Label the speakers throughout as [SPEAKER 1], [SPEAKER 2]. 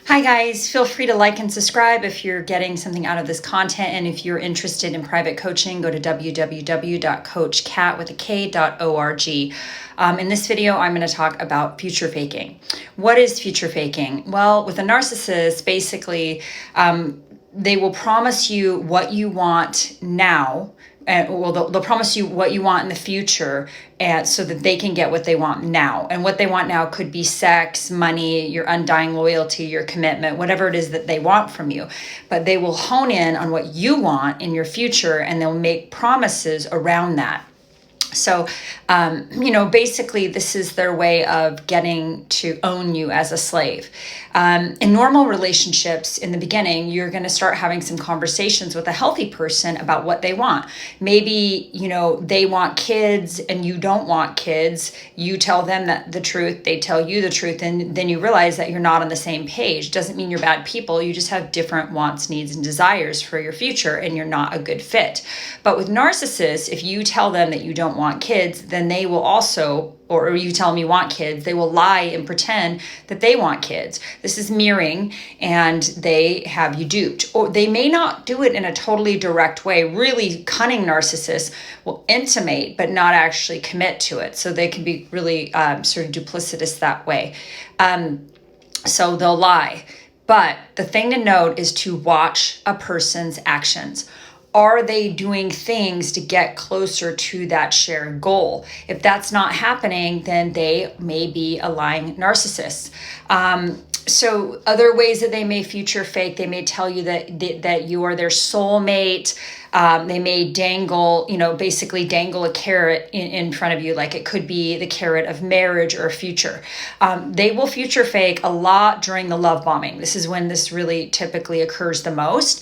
[SPEAKER 1] Hi guys, feel free to like and subscribe if you're getting something out of this content, and if you're interested in private coaching, go to www.coachcat.org. In this video, I'm going to talk about future faking. What is future faking? Well, with a narcissist, basically, they will promise you what you want now. They'll promise you what you want in the future, and so that they can get what they want now. And what they want now could be sex, money, your undying loyalty, your commitment, whatever it is that they want from you. But they will hone in on what you want in your future, and they'll make promises around that. So, basically, this is their way of getting to own you as a slave. In normal relationships, in the beginning, you're going to start having some conversations with a healthy person about what they want. Maybe, they want kids and you don't want kids. You tell them the truth, they tell you the truth, and then you realize that you're not on the same page. Doesn't mean you're bad people. You just have different wants, needs, and desires for your future, and you're not a good fit. But with narcissists, if you tell them that you don't want kids, then they will also, or you tell them you want kids, they will lie and pretend that they want kids. This is mirroring, and they have you duped. Or they may not do it in a totally direct way. Really cunning narcissists will intimate but not actually commit to it. So they can be really sort of duplicitous that way. So they'll lie. But the thing to note is to watch a person's actions. Are they doing things to get closer to that shared goal? If that's not happening, then they may be a lying narcissist. So other ways that they may future fake, they may tell you that you are their soulmate. They may basically dangle a carrot in front of you, like it could be the carrot of marriage or future. They will future fake a lot during the love bombing. This is when this really typically occurs the most.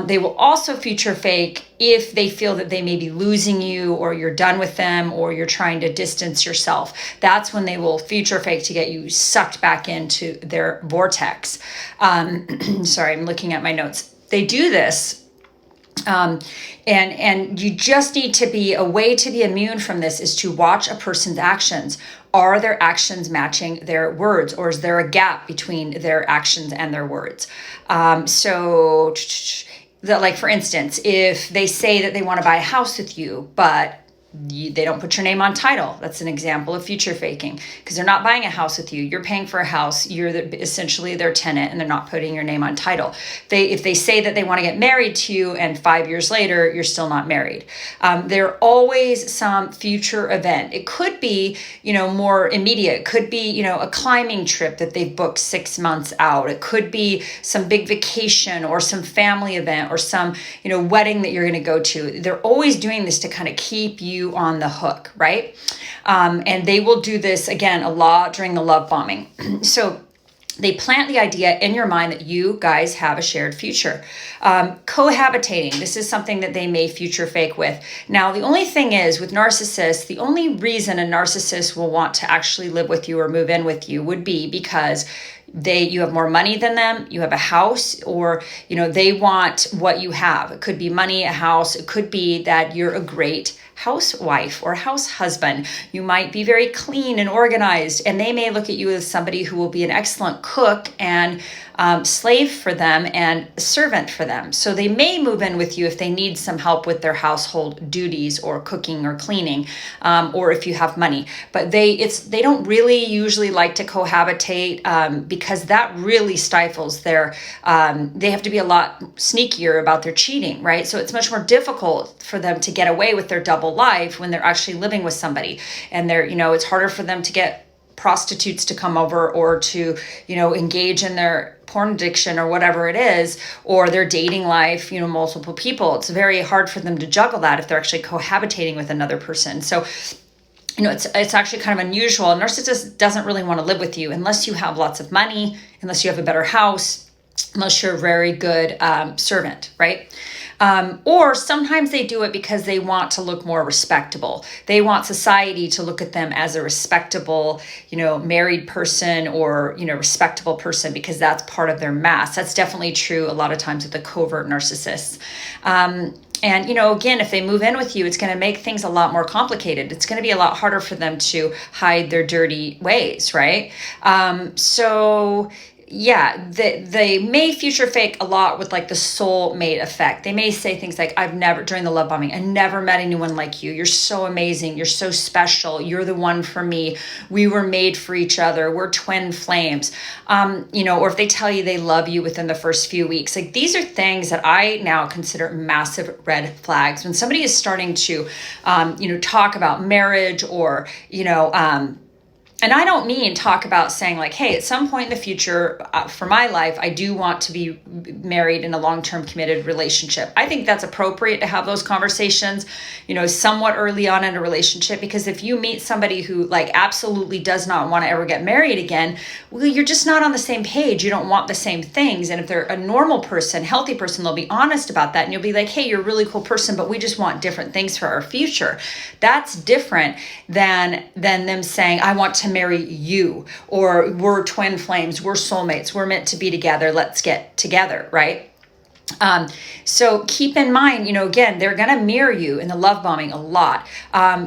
[SPEAKER 1] They will also future fake if they feel that they may be losing you, or you're done with them, or you're trying to distance yourself. That's when they will future fake to get you sucked back into their vortex. Sorry, I'm looking at my notes. They do this. And you just need to be, a way to be immune from this is to watch a person's actions. Are their actions matching their words, or is there a gap between their actions and their words? Like for instance, if they say that they want to buy a house with you, but they don't put your name on title. That's an example of future faking, because they're not buying a house with you. You're paying for a house. You're essentially their tenant, and they're not putting your name on title. If they say that they want to get married to you, and 5 years later, you're still not married. They're always some future event. It could be, more immediate. It could be, a climbing trip that they've booked 6 months out. It could be some big vacation or some family event or some, wedding that you're going to go to. They're always doing this to kind of keep you on the hook, right? And they will do this again a lot during the love bombing. So they plant the idea in your mind that you guys have a shared future. Cohabitating, this is something that they may future fake with. Now, the only thing is with narcissists, the only reason a narcissist will want to actually live with you or move in with you would be because you have more money than them, you have a house, or they want what you have. It could be money, a house. It could be that you're a great housewife or house husband. You might be very clean and organized, and they may look at you as somebody who will be an excellent cook and slave for them and servant for them. So they may move in with you if they need some help with their household duties or cooking or cleaning, or if you have money. But they don't really usually like to cohabitate because that really stifles their. They have to be a lot sneakier about their cheating, right? So it's much more difficult for them to get away with their double life when they're actually living with somebody, and it's harder for them to get prostitutes to come over, or to engage in their porn addiction or whatever it is, or their dating life, multiple people. It's very hard for them to juggle that if they're actually cohabitating with another person. So it's actually kind of unusual. A narcissist doesn't really want to live with you unless you have lots of money, unless you have a better house, unless you're a very good servant, right? Or sometimes they do it because they want to look more respectable. They want society to look at them as a respectable, married person, or, respectable person, because that's part of their mask. That's definitely true a lot of times with the covert narcissists. And, again, if they move in with you, it's going to make things a lot more complicated. It's going to be a lot harder for them to hide their dirty ways, right? So they may future fake a lot with like the soulmate effect. They may say things like, during the love bombing, I never met anyone like you. You're so amazing. You're so special. You're the one for me. We were made for each other. We're twin flames. Or if they tell you they love you within the first few weeks, like these are things that I now consider massive red flags. When somebody is starting to, talk about marriage or, and I don't mean talk about saying like, hey, at some point in the future for my life, I do want to be married in a long-term committed relationship. I think that's appropriate to have those conversations, somewhat early on in a relationship, because if you meet somebody who like absolutely does not want to ever get married again, well, you're just not on the same page. You don't want the same things. And if they're a normal person, healthy person, they'll be honest about that. And you'll be like, hey, you're a really cool person, but we just want different things for our future. That's different than them saying, I want to marry you, or we're twin flames, we're soulmates, we're meant to be together, let's get together, right? So keep in mind, again, they're going to mirror you in the love bombing a lot.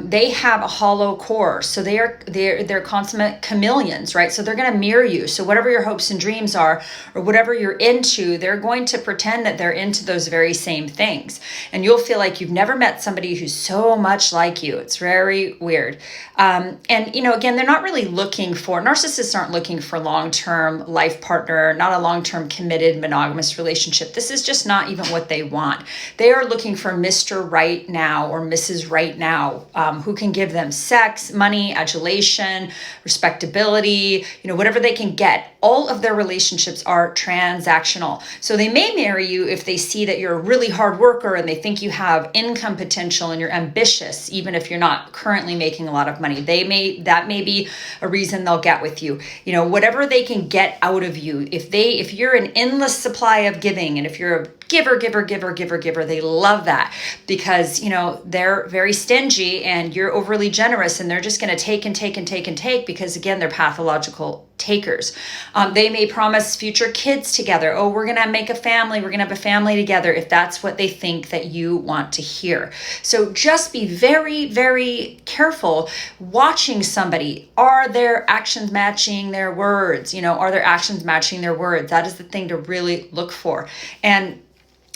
[SPEAKER 1] They have a hollow core. So they're consummate chameleons, right? So they're going to mirror you. So whatever your hopes and dreams are, or whatever you're into, they're going to pretend that they're into those very same things. And you'll feel like you've never met somebody who's so much like you. It's very weird. Again, they're not really narcissists aren't looking for long-term life partner, not a long-term committed monogamous relationship. This is just not even what they want. They are looking for Mr. Right Now or Mrs. Right Now, who can give them sex, money, adulation, respectability, whatever they can get. All of their relationships are transactional. So they may marry you if they see that you're a really hard worker and they think you have income potential and you're ambitious, even if you're not currently making a lot of money. That may be a reason they'll get with you. Whatever they can get out of you. If you're an endless supply of giving, and if you're a giver, they love that because, they're very stingy and you're overly generous and they're just going to take and take and take and take because, again, they're pathological takers. They may promise future kids together. Oh, we're going to make a family. We're going to have a family together if that's what they think that you want to hear. So just be very, very careful watching somebody. Are their actions matching their words? Are their actions matching their words? That is the thing to really look for. And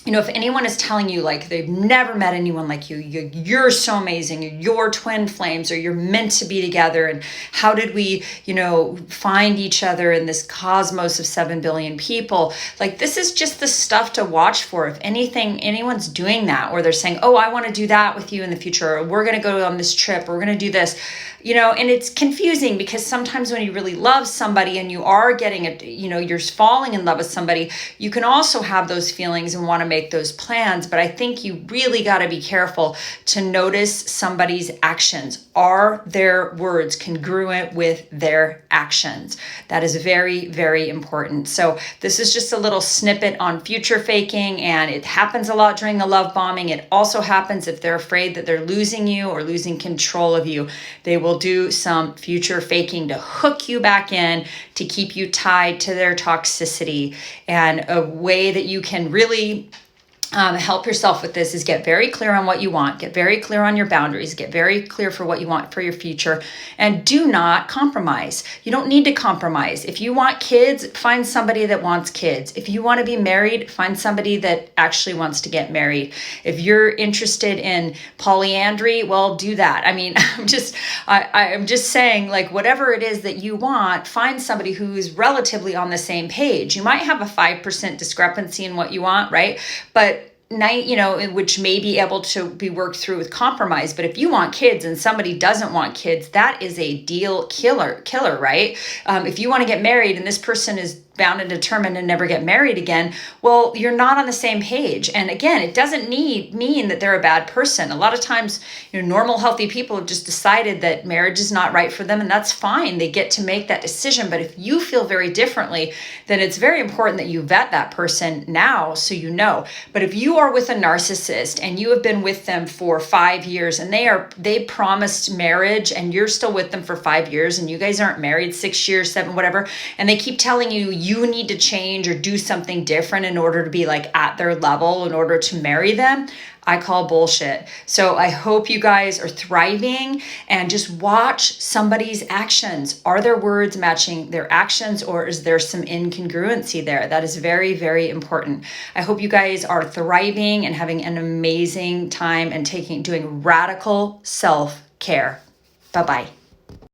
[SPEAKER 1] if anyone is telling you like they've never met anyone like you, you're so amazing, you're twin flames, or you're meant to be together, and how did we, find each other in this cosmos of 7 billion people? Like, this is just the stuff to watch for. If anyone's doing that, or they're saying, oh, I want to do that with you in the future, or we're going to go on this trip, or we're going to do this, and it's confusing because sometimes when you really love somebody and you are you're falling in love with somebody, you can also have those feelings and want to make those plans. But I think you really got to be careful to notice somebody's actions. Are their words congruent with their actions? That is very, very important. So this is just a little snippet on future faking, and it happens a lot during the love bombing. It also happens if they're afraid that they're losing you or losing control of you. They will do some future faking to hook you back in, to keep you tied to their toxicity. And a way that you can really help yourself with this is get very clear on what you want, get very clear on your boundaries, get very clear for what you want for your future, and do not compromise. You don't need to compromise. If you want kids, find somebody that wants kids. If you want to be married, find somebody that actually wants to get married. If you're interested in polyandry, well, do that. I mean, I'm just saying, like, whatever it is that you want, find somebody who's relatively on the same page. You might have a 5% discrepancy in what you want, right? But which may be able to be worked through with compromise. But if you want kids and somebody doesn't want kids, that is a deal killer, right? If you want to get married and this person is bound and determined to never get married again, well, you're not on the same page. And again, it doesn't mean that they're a bad person. A lot of times, normal, healthy people have just decided that marriage is not right for them, and that's fine. They get to make that decision. But if you feel very differently, then it's very important that you vet that person now so you know. But if you are with a narcissist and you have been with them for 5 years and they promised marriage and you're still with them for 5 years and you guys aren't married 6 years, 7, whatever, and they keep telling you need to change or do something different in order to be like at their level, in order to marry them, I call bullshit. So I hope you guys are thriving, and just watch somebody's actions. Are their words matching their actions, or is there some incongruency there? That is very, very important. I hope you guys are thriving and having an amazing time and doing radical self-care. Bye-bye.